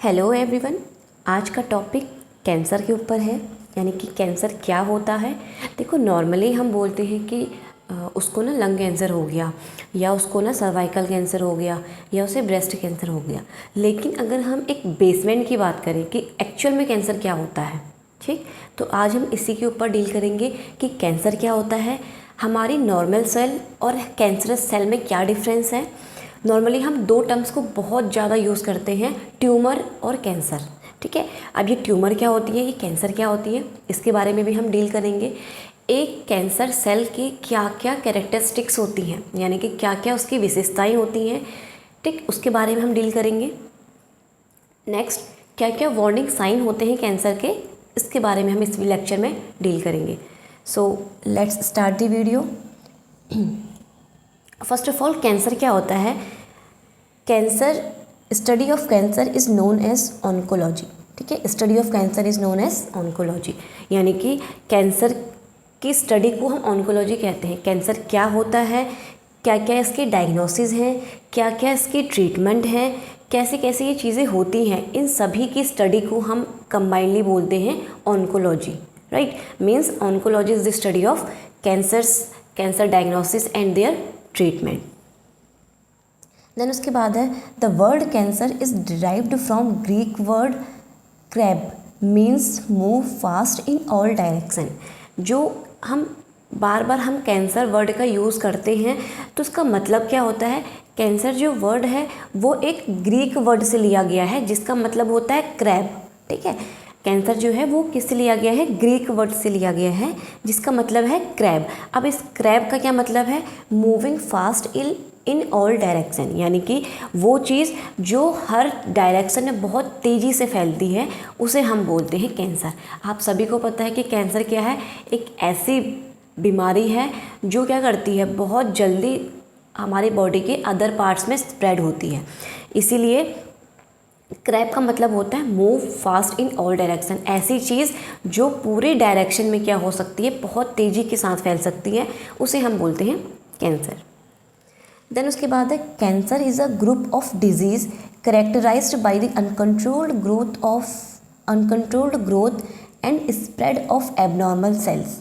Hello everyone. आज का topic cancer के ऊपर है, यानी कि कैंसर क्या होता है। देखो, नॉर्मली हम बोलते हैं कि उसको ना लंग कैंसर हो गया, या उसको ना सर्वाइकल कैंसर हो गया, या उसे ब्रेस्ट कैंसर हो गया। लेकिन अगर हम एक बेसमेंट की बात करें कि एक्चुअल में कैंसर क्या होता है, ठीक, तो आज हम इसी के ऊपर डील करेंगे कि कैंसर क्या होता है, हमारी नॉर्मल सेल और कैंसरस सेल में क्या डिफरेंस है। नॉर्मली हम दो टर्म्स को बहुत ज़्यादा यूज़ करते हैं, ट्यूमर और कैंसर। ठीक है, अब ये ट्यूमर क्या होती है, ये कैंसर क्या होती है, इसके बारे में भी हम डील करेंगे। एक कैंसर सेल की क्या क्या कैरेक्टरिस्टिक्स होती हैं, यानी कि क्या क्या उसकी विशेषताएं होती हैं, ठीक, उसके बारे में हम डील करेंगे। नेक्स्ट, क्या क्या वार्निंग साइन होते हैं कैंसर के, इसके बारे में हम इस लेक्चर में डील करेंगे। So let's start the video. First of all, cancer क्या होता है। Cancer, study of cancer is known as oncology. ठीक है, study of cancer is known as oncology, यानी कि कैंसर की स्टडी को हम ऑन्कोलॉजी कहते हैं। कैंसर क्या होता है, क्या क्या इसके डायग्नोसिस हैं, क्या क्या इसकी ट्रीटमेंट है, कैसे कैसे ये चीज़ें होती हैं, इन सभी की स्टडी को हम कंबाइनली बोलते हैं oncology. Right, means oncology is the study of cancer diagnosis and their treatment. Then उसके बाद है the word cancer is derived from Greek word crab, means move fast in all direction. जो हम बार बार हम कैंसर वर्ड का use करते हैं, तो उसका मतलब क्या होता है। कैंसर जो वर्ड है वो एक ग्रीक वर्ड से लिया गया है, जिसका मतलब होता है क्रैब। ठीक है, कैंसर जो है वो किससे लिया गया है, ग्रीक वर्ड से लिया गया है, जिसका मतलब है क्रैब। अब इस क्रैब का क्या मतलब है, moving fast in all direction, यानी कि वो चीज़ जो हर डायरेक्शन में बहुत तेज़ी से फैलती है, उसे हम बोलते हैं कैंसर। आप सभी को पता है कि कैंसर क्या है, एक ऐसी बीमारी है जो क्या करती है, बहुत जल्दी हमारी बॉडी के अदर पार्ट्स में स्प्रेड होती है। इसीलिए क्रैब का मतलब होता है move fast in all direction, ऐसी चीज़ जो पूरे डायरेक्शन में क्या हो सकती है, बहुत तेज़ी के साथ फैल सकती है, उसे हम बोलते हैं कैंसर। देन उसके बाद है cancer is a group of disease characterized by the uncontrolled growth and spread of abnormal cells.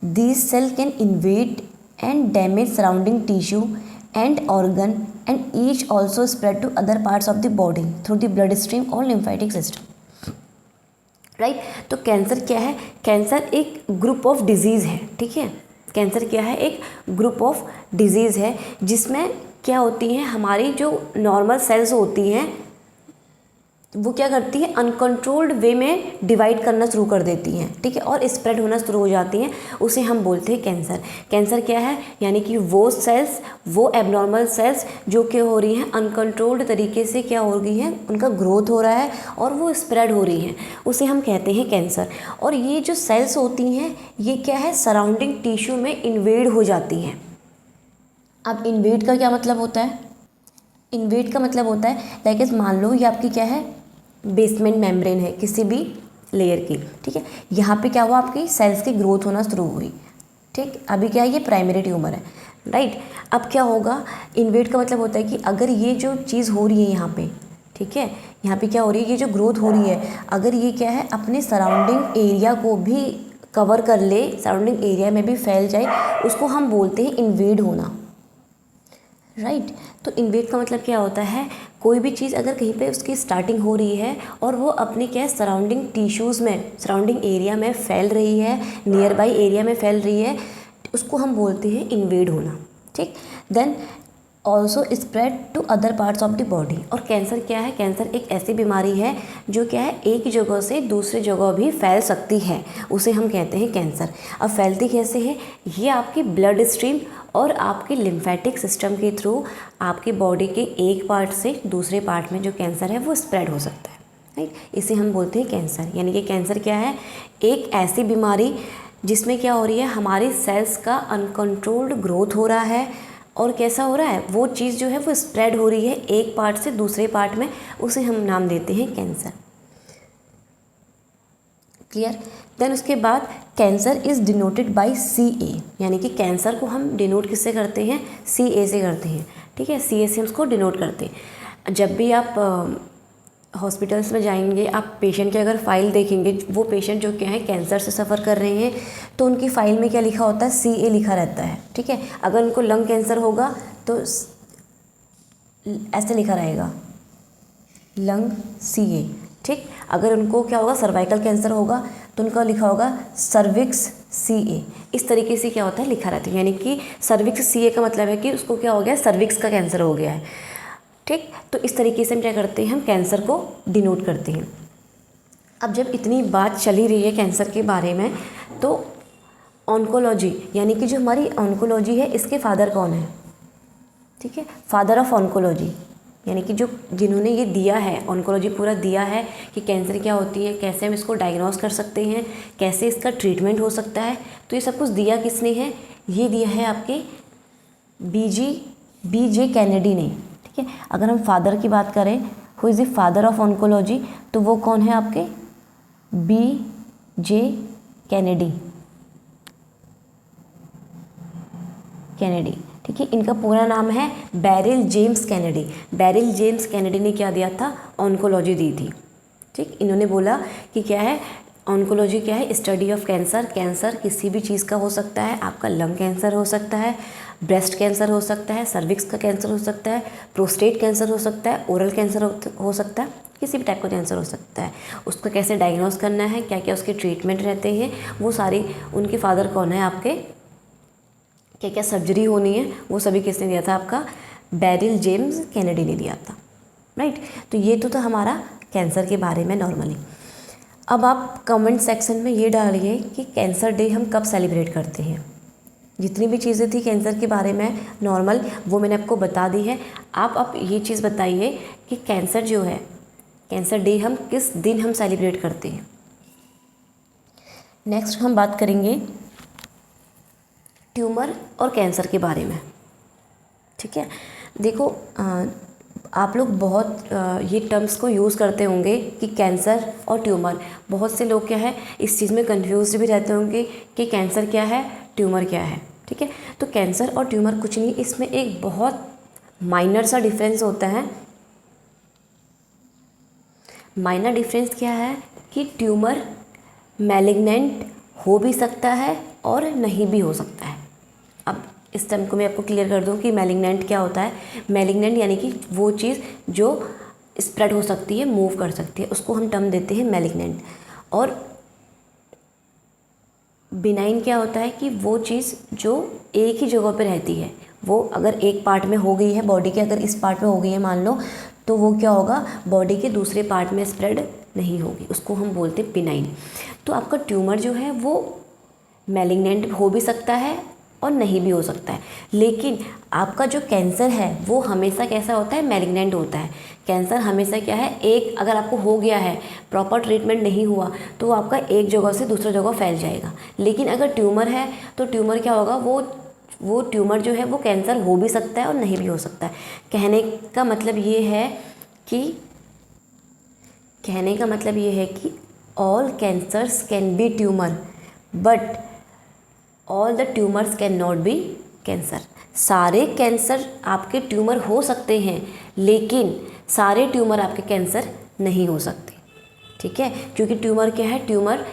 These cell can invade and damage surrounding tissue and organ and each also spread to other parts of the body through the blood stream or lymphatic system. Right, तो cancer क्या है, cancer एक group of disease है। ठीक है, cancer क्या है, एक ग्रुप ऑफ डिजीज़ है, जिसमें क्या होती हैं, हमारी जो नॉर्मल सेल्स होती हैं वो क्या करती है, अनकंट्रोल्ड वे में डिवाइड करना शुरू कर देती हैं। ठीक है, और स्प्रेड होना शुरू हो जाती हैं, उसे हम बोलते हैं कैंसर। कैंसर क्या है, यानी कि वो सेल्स, वो एबनॉर्मल सेल्स जो क्या हो रही हैं, अनकंट्रोल्ड तरीके से क्या हो रही हैं, उनका ग्रोथ हो रहा है और वो स्प्रेड हो रही हैं, उसे हम कहते हैं कैंसर। और ये जो सेल्स होती हैं ये क्या है, सराउंडिंग टिश्यू में इन्वेड हो जाती हैं। अब इन्वेड का क्या मतलब होता है, इन्वेड का मतलब होता है लाइक मान लो ये आपकी क्या है, बेसमेंट मेम्ब्रेन है किसी भी लेयर की। ठीक है, यहाँ पे क्या हुआ, आपकी सेल्स की ग्रोथ होना शुरू हुई। ठीक, अभी क्या है, ये प्राइमरी ट्यूमर है। राइट, अब क्या होगा, इन्वेड का मतलब होता है कि अगर ये जो चीज़ हो रही है यहाँ पे, ठीक है, यहाँ पे क्या हो रही है, ये जो ग्रोथ हो रही है, अगर ये क्या है अपने सराउंडिंग एरिया को भी कवर कर ले, सराउंडिंग एरिया में भी फैल जाए, उसको हम बोलते हैं इन्वेड होना। राइट, तो इन्वेड का मतलब क्या होता है, कोई भी चीज़ अगर कहीं पे उसकी स्टार्टिंग हो रही है और वो अपने क्या है सराउंडिंग टिश्यूज़ में, सराउंडिंग एरिया में फैल रही है, नियर बाई एरिया में फैल रही है, उसको हम बोलते हैं इन्वेड होना। ठीक, then also spread to other parts of the body. और कैंसर क्या है, कैंसर एक ऐसी बीमारी है जो क्या है, एक जगह से दूसरी जगह भी फैल सकती है, उसे हम कहते हैं कैंसर। अब फैलती कैसे है, ये आपकी ब्लड स्ट्रीम और आपके लिम्फेटिक सिस्टम के थ्रू आपकी बॉडी के एक पार्ट से दूसरे पार्ट में जो कैंसर है वो स्प्रेड हो सकता है। राइट, इसे हम बोलते हैं कैंसर। यानी कि कैंसर क्या है, एक ऐसी बीमारी जिसमें क्या हो रही है, हमारी सेल्स का अनकंट्रोल्ड ग्रोथ हो रहा है, और कैसा हो रहा है, वो चीज़ जो है वो स्प्रेड हो रही है एक पार्ट से दूसरे पार्ट में, उसे हम नाम देते हैं कैंसर। क्लियर। देन उसके बाद cancer is denoted by CA, यानी कि कैंसर को हम डिनोट किससे करते हैं, CA से करते हैं। ठीक है, CA से हम उसको डिनोट करते हैं। जब भी आप हॉस्पिटल्स में जाएंगे आप, पेशेंट की अगर फ़ाइल देखेंगे, वो पेशेंट जो क्या है कैंसर से सफ़र कर रहे हैं, तो उनकी फ़ाइल में क्या लिखा होता है, CA लिखा रहता है, ठीक है। अगर उनको लंग कैंसर होगा तो ऐसे लिखा रहेगा, लंग CA, ठीक। अगर उनको क्या होगा, सर्वाइकल कैंसर होगा तो उनका लिखा होगा सर्विक्स CA। इस तरीके से क्या होता है, लिखा रहता है, यानी कि सर्विक्स CA का मतलब है कि उसको क्या हो गया, सर्विक्स का कैंसर हो गया है, ठीक। तो इस तरीके से हम क्या करते हैं, हम कैंसर को डिनोट करते हैं। अब जब इतनी बात चली रही है कैंसर के बारे में, तो ऑन्कोलॉजी यानी कि जो हमारी ऑन्कोलॉजी है, इसके फादर कौन है, ठीक है, फादर ऑफ ऑन्कोलॉजी, यानी कि जो जिन्होंने ये दिया है, ऑन्कोलॉजी पूरा दिया है कि कैंसर क्या होती है, कैसे हम इसको डायग्नोस कर सकते हैं, कैसे इसका ट्रीटमेंट हो सकता है, तो ये सब कुछ दिया किसने है, ये दिया है आपके BJ कैनेडी ने, ठीक है। अगर हम फादर की बात करें, who is the father of oncology, तो वो कौन है आपके, BJ कैनेडी, ठीक है। इनका पूरा नाम है बैरिल जेम्स कैनेडी। बैरिल जेम्स कैनेडी ने क्या दिया था, ऑन्कोलॉजी दी थी, ठीक। इन्होंने बोला कि क्या है, ऑन्कोलॉजी क्या है, स्टडी ऑफ कैंसर। कैंसर किसी भी चीज़ का हो सकता है, आपका लंग कैंसर हो सकता है, ब्रेस्ट कैंसर हो सकता है, सर्विक्स का कैंसर हो सकता है, प्रोस्टेट कैंसर हो सकता है, ओरल कैंसर हो सकता है, किसी भी टाइप का कैंसर हो सकता है। उसको कैसे डायग्नोस करना है, क्या क्या उसके ट्रीटमेंट रहते हैं, वो सारी, उनके फादर कौन है आपके, क्या क्या सर्जरी होनी है, वो सभी किसने दिया था, आपका बैरिल जेम्स कैनेडी ने दिया था, राइट। तो ये तो था हमारा कैंसर के बारे में नॉर्मली। अब आप कमेंट सेक्शन में ये डालिए कि कैंसर डे हम कब सेलिब्रेट करते हैं। जितनी भी चीज़ें थी कैंसर के बारे में नॉर्मल, वो मैंने आपको बता दी है। आप ये चीज़ बताइए कि कैंसर जो है, कैंसर डे हम किस दिन हम सेलिब्रेट करते हैं। नेक्स्ट हम बात करेंगे ट्यूमर और कैंसर के बारे में, ठीक है। देखो आप लोग बहुत ये टर्म्स को यूज़ करते होंगे कि कैंसर और ट्यूमर। बहुत से लोग क्या है, इस चीज़ में कंफ्यूज भी रहते होंगे कि कैंसर क्या है, ट्यूमर क्या है, ठीक है। तो कैंसर और ट्यूमर कुछ नहीं, इसमें एक बहुत माइनर सा डिफरेंस होता है। माइनर डिफरेंस क्या है कि ट्यूमर मैलिग्नेंट हो भी सकता है और नहीं भी हो सकता है। अब इस टर्म को मैं आपको क्लियर कर दूं कि मैलिग्नेंट क्या होता है। मैलिग्नेंट यानी कि वो चीज़ जो स्प्रेड हो सकती है, मूव कर सकती है, उसको हम टर्म देते हैं मैलिग्नेंट। और बिनाइन क्या होता है कि वो चीज़ जो एक ही जगह पे रहती है, वो अगर एक पार्ट में हो गई है बॉडी के, अगर इस पार्ट में हो गई है मान लो, तो वो क्या होगा, बॉडी के दूसरे पार्ट में स्प्रेड नहीं होगी, उसको हम बोलते हैं बिनाइन। तो आपका ट्यूमर जो है वो मैलिग्नेंट हो भी सकता है और नहीं भी हो सकता है, लेकिन आपका जो कैंसर है वो हमेशा कैसा होता है, मैलिग्नेंट होता है। कैंसर हमेशा क्या है, एक अगर आपको हो गया है, प्रॉपर ट्रीटमेंट नहीं हुआ, तो वो आपका एक जगह से दूसरी जगह फैल जाएगा। लेकिन अगर ट्यूमर है तो ट्यूमर क्या होगा, वो ट्यूमर जो है वो कैंसर हो भी सकता है और नहीं भी हो सकता है। कहने का मतलब ये है कि all cancers can be tumour but all the tumours can not be cancer. सारे कैंसर आपके ट्यूमर हो सकते हैं, लेकिन सारे ट्यूमर आपके कैंसर नहीं हो सकते, ठीक है। क्योंकि ट्यूमर क्या है, ट्यूमर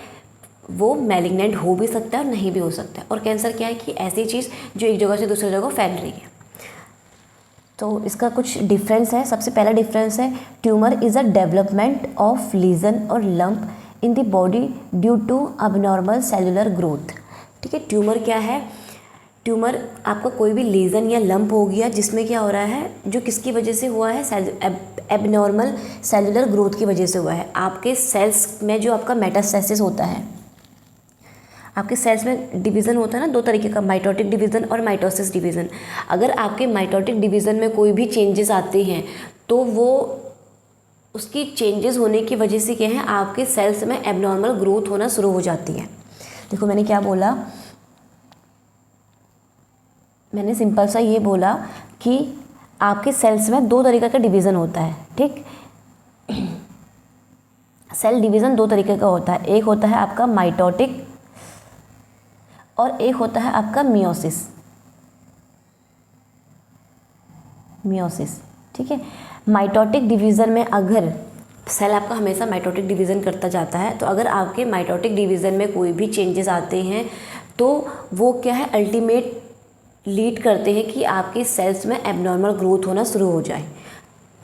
वो मैलिग्नेंट हो भी सकता है और नहीं भी हो सकता है। और कैंसर क्या है कि ऐसी चीज़ जो एक जगह से दूसरी जगह फैल रही है। तो इसका कुछ डिफरेंस है। सबसे पहला डिफरेंस है, tumour is a development of lesion और lump in the body due to abnormal cellular growth, ठीक है। ट्यूमर क्या है, ट्यूमर आपका कोई भी लीजन या लंप हो गया जिसमें क्या हो रहा है, जो किसकी वजह से हुआ है, एबनॉर्मल सेलुलर ग्रोथ की वजह से हुआ है। आपके सेल्स में जो आपका मेटास्टेसिस होता है, आपके सेल्स में डिवीज़न होता है ना दो तरीके का, माइटोटिक डिवीज़न और माइटोसिस डिवीज़न। अगर आपके माइटोटिक डिवीज़न में कोई भी चेंजेस आते हैं तो वो उसकी चेंजेस होने की वजह से क्या है, आपके सेल्स में एबनॉर्मल ग्रोथ होना शुरू हो जाती है। देखो मैंने क्या बोला, मैंने सिंपल सा ये बोला कि आपके सेल्स में दो तरीके का डिवीज़न होता है, ठीक। सेल डिवीज़न दो तरीके का होता है, एक होता है आपका माइटोटिक और एक होता है आपका मियोसिस, ठीक है। माइटोटिक डिवीज़न में अगर सेल आपका हमेशा माइटोटिक डिवीज़न करता जाता है। तो अगर आपके माइटोटिक डिवीज़न में कोई भी चेंजेस आते हैं तो वो क्या है, अल्टीमेट लीड करते हैं कि आपके सेल्स में एबनॉर्मल ग्रोथ होना शुरू हो जाए।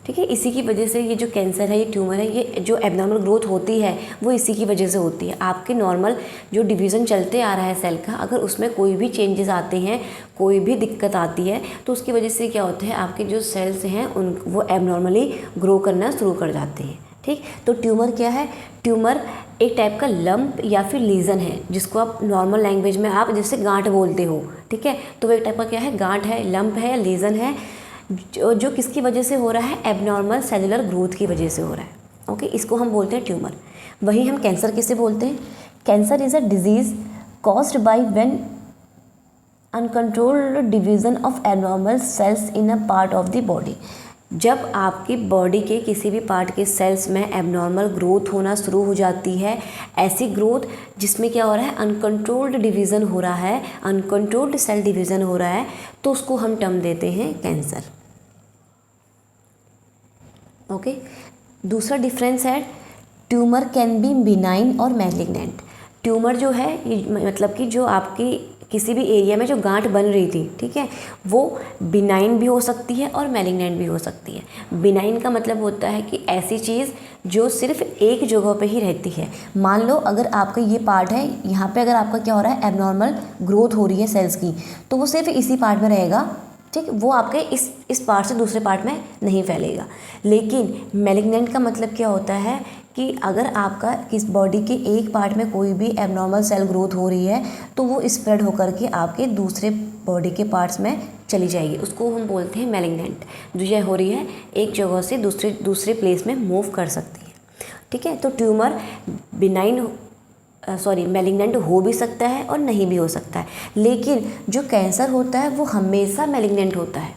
ठीक है, इसी की वजह से ये जो कैंसर है, ये ट्यूमर है, ये जो एबनॉर्मल ग्रोथ होती है वो इसी की वजह से होती है। आपके नॉर्मल जो डिवीज़न चलते आ रहा है सेल का, अगर उसमें कोई भी चेंजेस आते हैं, कोई भी दिक्कत आती है, तो उसकी वजह से क्या होता है, आपके जो सेल्स हैं उन वो एबनॉर्मली ग्रो करना शुरू कर जाते हैं। ठीक, तो ट्यूमर क्या है, ट्यूमर एक टाइप का लंप या फिर लीजन है, जिसको आप नॉर्मल लैंग्वेज में आप जैसे गांठ बोलते हो। ठीक है, तो वो एक टाइप का क्या है, गांठ है, लंप है या लीजन है, जो किसकी वजह से हो रहा है, एबनॉर्मल सेलुलर ग्रोथ की वजह से हो रहा है। ओके, इसको हम बोलते हैं ट्यूमर। वही हम कैंसर किसे बोलते हैं, cancer is a disease caused by when uncontrolled division of abnormal sales in a part of the body. जब आपकी बॉडी के किसी भी पार्ट के सेल्स में एबनॉर्मल ग्रोथ होना शुरू हो जाती है, ऐसी ग्रोथ जिसमें क्या हो रहा है, अनकंट्रोल्ड डिवीज़न हो रहा है, अनकंट्रोल्ड सेल डिवीज़न हो रहा है, तो उसको हम टर्म देते हैं कैंसर। ओके, दूसरा डिफरेंस है, ट्यूमर कैन बी बिनाइन और मैलिग्नेंट। ट्यूमर जो है ये मतलब कि जो आपकी किसी भी एरिया में जो गांठ बन रही थी, ठीक है, वो बिनाइन भी हो सकती है और मैलिग्नेंट भी हो सकती है। बिनाइन का मतलब होता है कि ऐसी चीज़ जो सिर्फ एक जगह पे ही रहती है। मान लो अगर आपका ये पार्ट है, यहाँ पे अगर आपका क्या हो रहा है, एबनॉर्मल ग्रोथ हो रही है सेल्स की, तो वो सिर्फ इसी पार्ट में रहेगा। ठीक, वो आपके इस पार्ट से दूसरे पार्ट में नहीं फैलेगा। लेकिन मैलिग्नेंट का मतलब क्या होता है कि अगर आपका किस बॉडी के एक पार्ट में कोई भी एबनॉर्मल सेल ग्रोथ हो रही है, तो वो स्प्रेड होकर के आपके दूसरे बॉडी के पार्ट्स में चली जाएगी, उसको हम बोलते हैं मैलिग्नेंट। जो ये हो रही है एक जगह से दूसरे प्लेस में मूव कर सकती है। ठीक है, तो ट्यूमर मैलिग्नेंट हो भी सकता है और नहीं भी हो सकता है, लेकिन जो कैंसर होता है वो हमेशा मैलिग्नेंट होता है।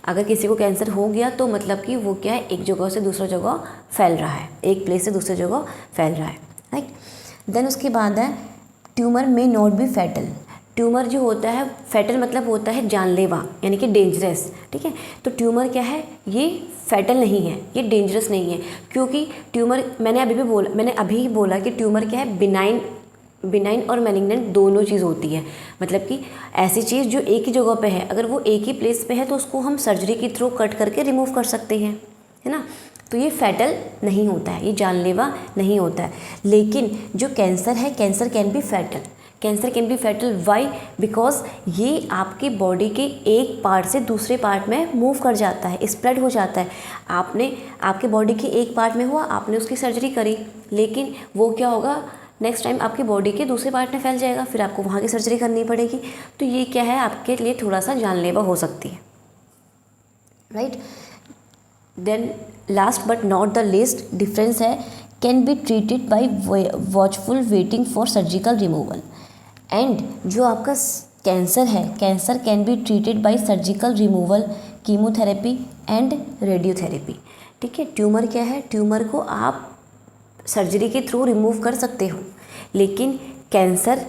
अगर किसी को कैंसर हो गया तो मतलब कि वो क्या है, एक जगह से दूसरी जगह फैल रहा है, एक प्लेस से दूसरी जगह फैल रहा है, राइट। देन उसके बाद है, tumour may not be fatal. Tumour जो होता है, फैटल मतलब होता है जानलेवा, यानी कि डेंजरस। ठीक है, तो ट्यूमर क्या है, ये फैटल नहीं है, ये डेंजरस नहीं है, क्योंकि ट्यूमर मैंने अभी ही बोला कि ट्यूमर क्या है, बिनाइन और मैलिग्नेंट दोनों चीज़ होती है। मतलब कि ऐसी चीज़ जो एक ही जगह पे है, अगर वो एक ही प्लेस पे है तो उसको हम सर्जरी के थ्रू कट करके रिमूव कर सकते हैं, है ना। तो ये फैटल नहीं होता है, ये जानलेवा नहीं होता है। लेकिन जो कैंसर है, cancer can be fatal. Cancer can be fatal why, because ये आपकी बॉडी के एक पार्ट से दूसरे पार्ट में मूव कर जाता है, स्प्रेड हो जाता है। आपके बॉडी के एक पार्ट में हुआ, आपने उसकी सर्जरी करी, लेकिन वो क्या होगा, नेक्स्ट टाइम आपकी बॉडी के दूसरे पार्ट में फैल जाएगा, फिर आपको वहाँ की सर्जरी करनी पड़ेगी। तो ये क्या है, आपके लिए थोड़ा सा जानलेवा हो सकती है, right. Then last but not the least difference है, can be treated by watchful waiting for surgical removal. And जो आपका कैंसर है, cancer can be treated by surgical removal, chemotherapy and radiotherapy. ठीक है, ट्यूमर क्या है, ट्यूमर को आप सर्जरी के थ्रू रिमूव कर सकते हो, लेकिन कैंसर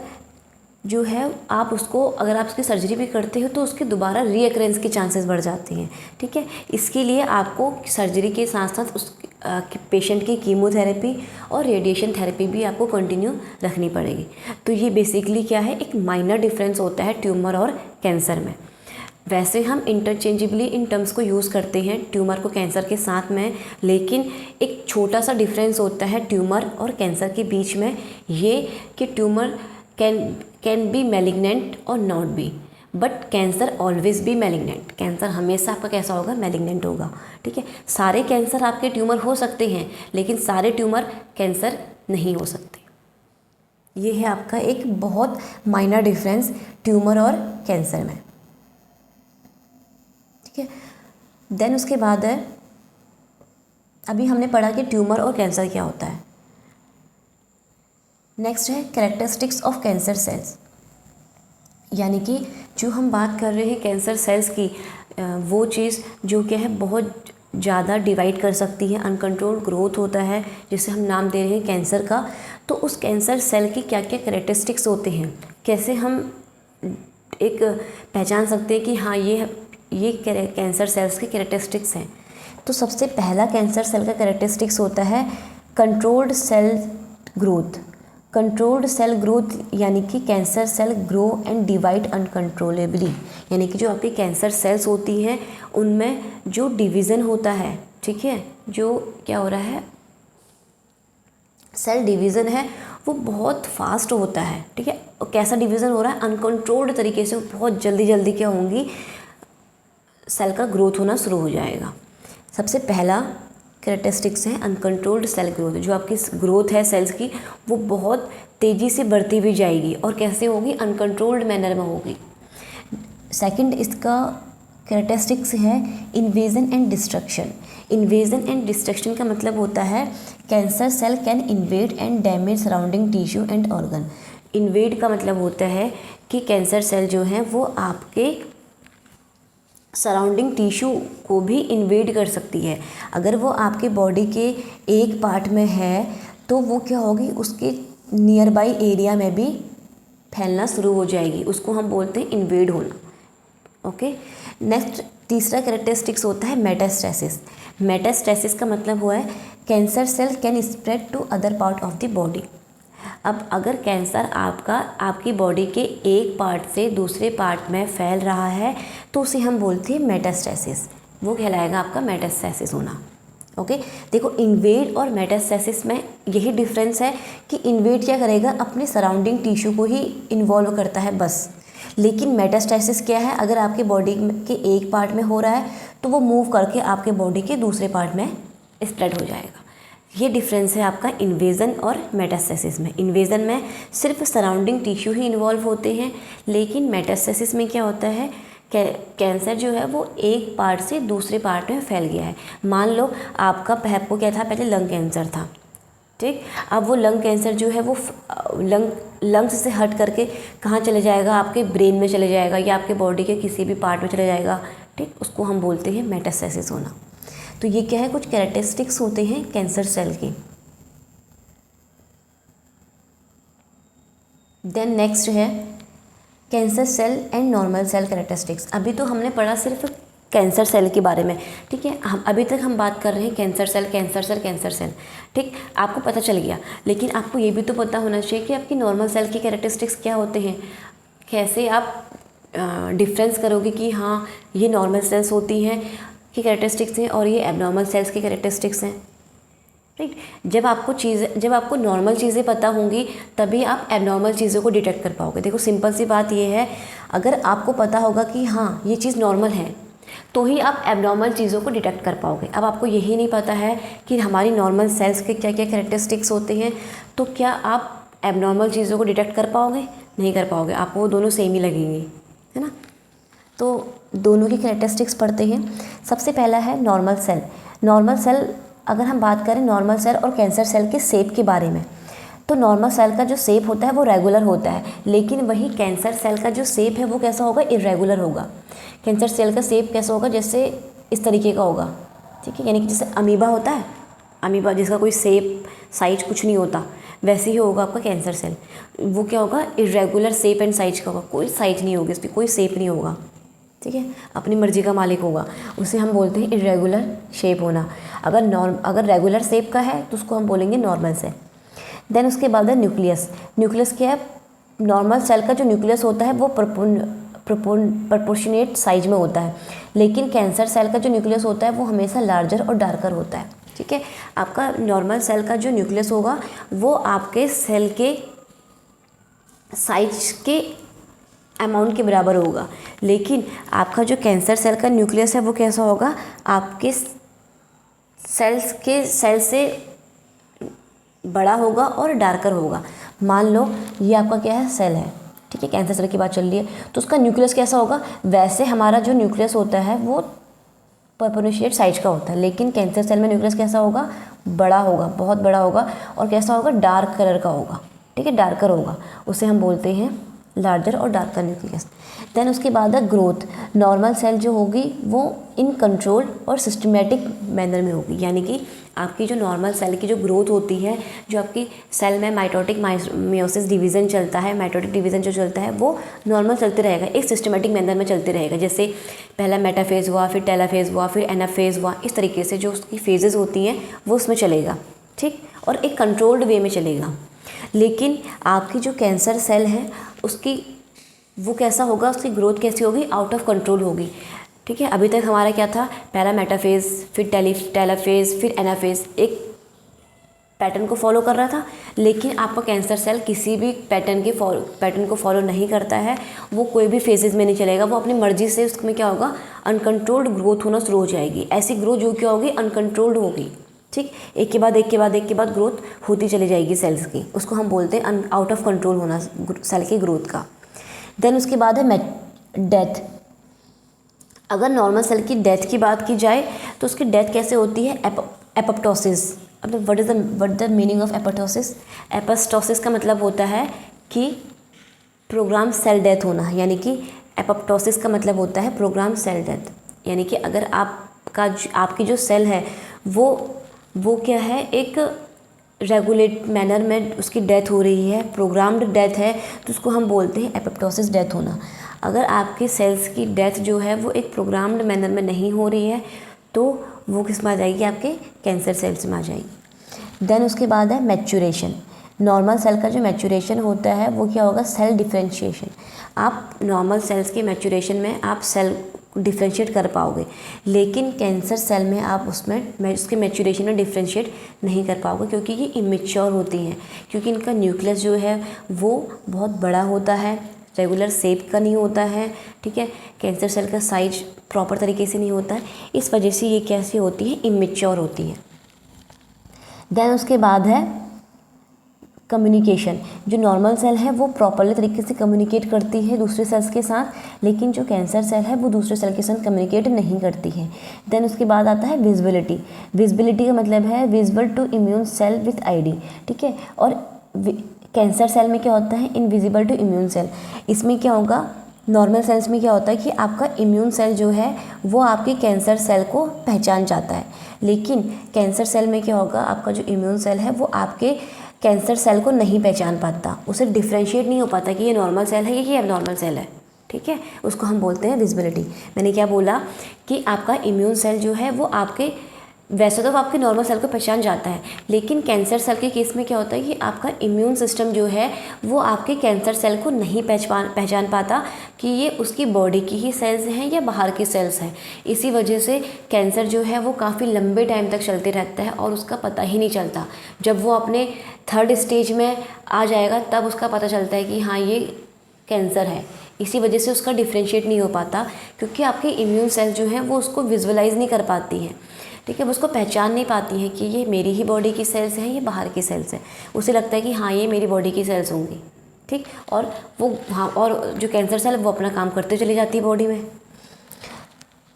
जो है, आप उसको अगर आप उसकी सर्जरी भी करते हो तो उसके दोबारा रीअकरेंस के चांसेस बढ़ जाते हैं। ठीक है, इसके लिए आपको सर्जरी के साथ साथ उस पेशेंट की कीमोथेरेपी और रेडिएशन थेरेपी भी आपको कंटिन्यू रखनी पड़ेगी। तो ये बेसिकली क्या है, एक माइनर डिफरेंस होता है ट्यूमर और कैंसर में। वैसे हम इंटरचेंजेबली इन टर्म्स को यूज़ करते हैं ट्यूमर को कैंसर के साथ में, लेकिन एक छोटा सा डिफरेंस होता है ट्यूमर और कैंसर के बीच में, ये कि ट्यूमर कैन बी मैलिग्नेंट और not be, but cancer always be malignant. Cancer हमेशा आपका कैसा होगा, मैलिग्नेंट होगा। ठीक है, सारे कैंसर आपके ट्यूमर हो सकते हैं, लेकिन सारे ट्यूमर कैंसर नहीं हो सकते। ये है आपका एक बहुत माइनर डिफरेंस ट्यूमर और कैंसर में। ठीक है, देन उसके बाद है, अभी हमने पढ़ा कि ट्यूमर और कैंसर क्या होता है। नेक्स्ट है कैरेक्टरिस्टिक्स ऑफ कैंसर सेल्स, यानी कि जो हम बात कर रहे हैं कैंसर सेल्स की, वो चीज़ जो क्या है, बहुत ज़्यादा डिवाइड कर सकती है, अनकंट्रोल्ड ग्रोथ होता है, जिसे हम नाम दे रहे हैं कैंसर का। तो उस कैंसर सेल की क्या क्या कैरेक्टरिस्टिक्स होते हैं, कैसे हम एक पहचान सकते हैं कि हाँ ये कैंसर सेल्स की कैरेक्टरिस्टिक्स हैं। तो सबसे पहला कैंसर सेल का कैरेक्टरिस्टिक्स होता है controlled cell growth. Controlled cell growth यानी कि cancer cell grow and divide uncontrollably, यानी कि जो आपकी कैंसर सेल्स होती हैं उनमें जो डिवीज़न होता है, ठीक है, जो क्या हो रहा है, सेल डिवीज़न है वो बहुत फास्ट होता है, ठीक है। और कैसा डिवीज़न हो रहा है, अनकंट्रोल्ड तरीके से, बहुत जल्दी जल्दी क्या होंगी, सेल का ग्रोथ होना शुरू हो जाएगा। सबसे पहला कैरेक्टरिस्टिक्स है अनकंट्रोल्ड सेल ग्रोथ। जो आपकी ग्रोथ है सेल्स की वो बहुत तेज़ी से बढ़ती हुई जाएगी और कैसे होगी, अनकंट्रोल्ड मैनर में होगी। सेकंड इसका कैरेक्टरिस्टिक्स है invasion and destruction. Invasion and destruction का मतलब होता है cancer cell can invade and damage surrounding tissue and organ. Invade का मतलब होता है कि कैंसर सेल जो हैं वो आपके सराउंडिंग टिश्यू को भी इन्वेड कर सकती है। अगर वो आपके बॉडी के एक पार्ट में है तो वो क्या होगी, उसके नियर बाई एरिया में भी फैलना शुरू हो जाएगी, उसको हम बोलते हैं इन्वेड होना। ओके, नेक्स्ट तीसरा कैरेक्टरिस्टिक्स होता है मेटास्टेसिस। मेटास्टेसिस का मतलब हुआ है cancer cell can spread to other part of the body. अब अगर कैंसर आपकी बॉडी के एक पार्ट से दूसरे पार्ट में फैल रहा है तो उसे हम बोलते हैं मेटास्टेसिस, वो कहलाएगा आपका मेटास्टेसिस होना। ओके, देखो इन्वेड और मेटास्टेसिस में यही डिफरेंस है कि इन्वेड क्या करेगा, अपने सराउंडिंग टिश्यू को ही इन्वॉल्व करता है बस, लेकिन मेटास्टेसिस क्या है, अगर आपके बॉडी के एक पार्ट में हो रहा है तो वो मूव करके आपके बॉडी के दूसरे पार्ट में स्प्रेड हो जाएगा। ये डिफरेंस है आपका इन्वेजन और मेटास्टेसिस में। इन्वेजन में सिर्फ सराउंडिंग टिश्यू ही इन्वॉल्व होते हैं, लेकिन मेटास्टेसिस में क्या होता है, कैंसर जो है वो एक पार्ट से दूसरे पार्ट में फैल गया है। मान लो आपको क्या था, पहले लंग कैंसर था, ठीक, अब वो लंग कैंसर जो है वो लंग्स से हट करके कहाँ चले जाएगा, आपके ब्रेन में चले जाएगा या आपके बॉडी के किसी भी पार्ट में चले जाएगा, ठीक, उसको हम बोलते हैं मेटास्टेसिस होना। तो ये क्या है, कुछ कैरेक्टरिस्टिक्स होते हैं कैंसर सेल के। देन नेक्स्ट है cancer cell and normal cell characteristics. अभी तो हमने पढ़ा सिर्फ कैंसर सेल के बारे में, ठीक है, अभी तक हम बात कर रहे हैं कैंसर सेल, ठीक, आपको पता चल गया। लेकिन आपको ये भी तो पता होना चाहिए कि आपकी नॉर्मल सेल की कैरेक्टरिस्टिक्स क्या होते हैं, कैसे आप डिफरेंस करोगे कि हाँ ये नॉर्मल सेल्स होती हैं की कैरेक्टरिस्टिक्स हैं और ये एबनॉर्मल सेल्स की कैरेक्टरिस्टिक्स हैं, राइट। जब आपको नॉर्मल चीज़ें पता होंगी तभी आप एबनॉर्मल चीज़ों को डिटेक्ट कर पाओगे। देखो सिंपल सी बात ये है, अगर आपको पता होगा कि हाँ ये चीज़ नॉर्मल है तो ही आप एबनॉर्मल चीज़ों को डिटेक्ट कर पाओगे। अब आपको यही नहीं पता है कि हमारी नॉर्मल सेल्स के क्या क्या कैरेक्टरिस्टिक्स होते हैं, तो क्या आप एबनॉर्मल चीज़ों को डिटेक्ट कर पाओगे? नहीं कर पाओगे, आपको वो दोनों सेम ही लगेंगे, है ना। तो दोनों की कैरेक्टरिस्टिक्स पढ़ते हैं। सबसे पहला है नॉर्मल सेल। नॉर्मल सेल, अगर हम बात करें नॉर्मल सेल और कैंसर सेल के शेप के बारे में, तो नॉर्मल सेल का जो शेप होता है वो रेगुलर होता है, लेकिन वही कैंसर सेल का जो शेप है वो कैसा होगा, इरेगुलर होगा। कैंसर सेल का शेप कैसा होगा, जैसे इस तरीके का होगा, ठीक है, यानी कि जैसे अमीबा होता है, अमीबा जिसका कोई शेप साइज कुछ नहीं होता, वैसे ही होगा आपका कैंसर सेल। वो क्या होगा, इरेगुलर शेप एंड साइज का होगा, कोई साइज नहीं होगी उसकी, कोई शेप नहीं होगा, ठीक है, अपनी मर्जी का मालिक होगा, उसे हम बोलते हैं इरेगुलर शेप होना। अगर रेगुलर शेप का है तो उसको हम बोलेंगे नॉर्मल सेल। देन उसके बाद है न्यूक्लियस। न्यूक्लियस क्या है, नॉर्मल सेल का जो न्यूक्लियस होता है वो प्रपोर्शनेट साइज में होता है, लेकिन कैंसर सेल का जो न्यूक्लियस होता है वो हमेशा लार्जर और डार्कर होता है, ठीक है। आपका नॉर्मल सेल का जो न्यूक्लियस होगा वो आपके सेल के साइज के अमाउंट के बराबर होगा, लेकिन आपका जो कैंसर सेल का न्यूक्लियस है वो कैसा होगा, आपके सेल से बड़ा होगा और डार्कर होगा। मान लो ये आपका क्या है, सेल है, ठीक है, कैंसर सेल की बात चल रही है, तो उसका न्यूक्लियस कैसा होगा, वैसे हमारा जो न्यूक्लियस होता है वो प्रपोर्शनेट साइज का होता है, लेकिन कैंसर सेल में न्यूक्लियस कैसा होगा, बड़ा होगा, बहुत बड़ा होगा, और कैसा होगा, डार्क कलर का होगा, ठीक है, डार्कर होगा, उसे हम बोलते हैं लार्जर और डार्कर न्यूक्लियस। देन उसके बाद है ग्रोथ। नॉर्मल सेल जो होगी वो इन कंट्रोल और सिस्टमेटिक मैनर में होगी, यानी कि आपकी जो नॉर्मल सेल की जो ग्रोथ होती है, जो आपकी सेल में माइटोटिक मियोसिस डिवीज़न चलता है, माइटोटिक डिवीज़न जो चलता है वो नॉर्मल चलते रहेगा, एक सिस्टमेटिक मैनर में चलते रहेगा। जैसे पहला मेटाफेज़ हुआ, फिर टेलोफेज़ हुआ, फिर एनाफेज़ हुआ, इस तरीके से जो उसकी फेजेज़ होती हैं वो उसमें चलेगा, ठीक, और एक कंट्रोल्ड वे में चलेगा। लेकिन आपकी जो कैंसर सेल है उसकी वो कैसा होगा, उसकी ग्रोथ कैसी होगी, आउट ऑफ कंट्रोल होगी, ठीक है। अभी तक हमारा क्या था, पहला मेटाफेज़, फिर टेलोफेज़, फिर एनाफेज़, एक पैटर्न को फॉलो कर रहा था। लेकिन आपका कैंसर सेल किसी भी पैटर्न को फॉलो नहीं करता है, वो कोई भी फेजेज़ में नहीं चलेगा, वो अपनी मर्जी से उसमें क्या होगा, अनकंट्रोल्ड ग्रोथ होना शुरू हो जाएगी। ऐसी ग्रोथ जो क्या होगी, अनकंट्रोल्ड होगी, ठीक, एक के बाद ग्रोथ होती चली जाएगी सेल्स की, उसको हम बोलते हैं आउट ऑफ कंट्रोल होना सेल की ग्रोथ का। देन उसके बाद है डेथ। अगर नॉर्मल सेल की डेथ की बात की जाए तो उसकी डेथ कैसे होती है, एपोप्टोसिस। अब what is the meaning of apoptosis? Apoptosis का मतलब होता है कि प्रोग्राम सेल डेथ होना, यानी कि एपोप्टोसिस का मतलब होता है प्रोग्राम सेल डेथ, यानी कि अगर आपकी जो सेल है वो क्या है, एक रेगुलेट मैनर में उसकी डेथ हो रही है, प्रोग्राम्ड डेथ है, तो उसको हम बोलते हैं एपोप्टोसिस डेथ होना। अगर आपके सेल्स की डेथ जो है वो एक प्रोग्राम्ड मैनर में नहीं हो रही है तो वो किस में आ जाएगी, आपके कैंसर सेल्स में आ जाएगी। देन उसके बाद है मैच्योरेशन। नॉर्मल सेल का जो मैच्योरेशन होता है वो क्या होगा, सेल डिफ्रेंशिएशन। आप नॉर्मल सेल्स के मैच्योरेशन में आप सेल डिफ्रेंशिएट कर पाओगे, लेकिन कैंसर सेल में आप उसके मैच्योरेशन में डिफ्रेंशिएट नहीं कर पाओगे, क्योंकि ये इमेच्योर होती हैं, क्योंकि इनका न्यूक्लियस जो है वो बहुत बड़ा होता है, रेगुलर शेप का नहीं होता है, ठीक है। कैंसर सेल का साइज प्रॉपर तरीके से नहीं होता है, इस वजह से ये कैसी होती है, इमेच्योर होती है। देन उसके बाद है कम्युनिकेशन। जो नॉर्मल सेल है वो प्रॉपरली तरीके से कम्युनिकेट करती है दूसरे सेल्स के साथ, लेकिन जो कैंसर सेल है वो दूसरे सेल के साथ कम्युनिकेट नहीं करती है। देन उसके बाद आता है विजिबिलिटी। विजिबिलिटी का मतलब है visible to immune cell with ID, ठीक है। और कैंसर सेल में क्या होता है, इनविजिबल टू इम्यून सेल। इसमें क्या होगा, नॉर्मल सेल्स में क्या होता है कि आपका इम्यून सेल जो है वो आपके कैंसर सेल को पहचान जाता है, लेकिन कैंसर सेल में क्या होगा, आपका जो इम्यून सेल है वो आपके कैंसर सेल को नहीं पहचान पाता, उसे डिफ्रेंशिएट नहीं हो पाता कि ये नॉर्मल सेल है, ये एबनॉर्मल सेल है, ठीक है। उसको हम बोलते हैं विजिबिलिटी। मैंने क्या बोला कि आपका इम्यून सेल जो है वो आपके, वैसे तो आपके नॉर्मल सेल को पहचान जाता है, लेकिन कैंसर सेल के केस में क्या होता है कि आपका इम्यून सिस्टम जो है वो आपके कैंसर सेल को नहीं पहचान पाता कि ये उसकी बॉडी की ही सेल्स हैं या बाहर की सेल्स हैं। इसी वजह से कैंसर जो है वो काफ़ी लंबे टाइम तक चलते रहता है और उसका पता ही नहीं चलता। जब वो अपने 3rd स्टेज में आ जाएगा तब उसका पता चलता है कि हाँ ये कैंसर है। इसी वजह से उसका डिफ्रेंशिएट नहीं हो पाता, क्योंकि आपके इम्यून सेल जो हैं वो उसको विजुअलाइज़ नहीं कर पाती हैं, ठीक है। वो उसको पहचान नहीं पाती हैं कि ये मेरी ही बॉडी की सेल्स हैं, ये बाहर की सेल्स हैं। उसे लगता है कि हाँ ये मेरी बॉडी की सेल्स होंगी, ठीक, और वो हाँ, और जो कैंसर सेल वो अपना काम करते चली जाती है बॉडी में।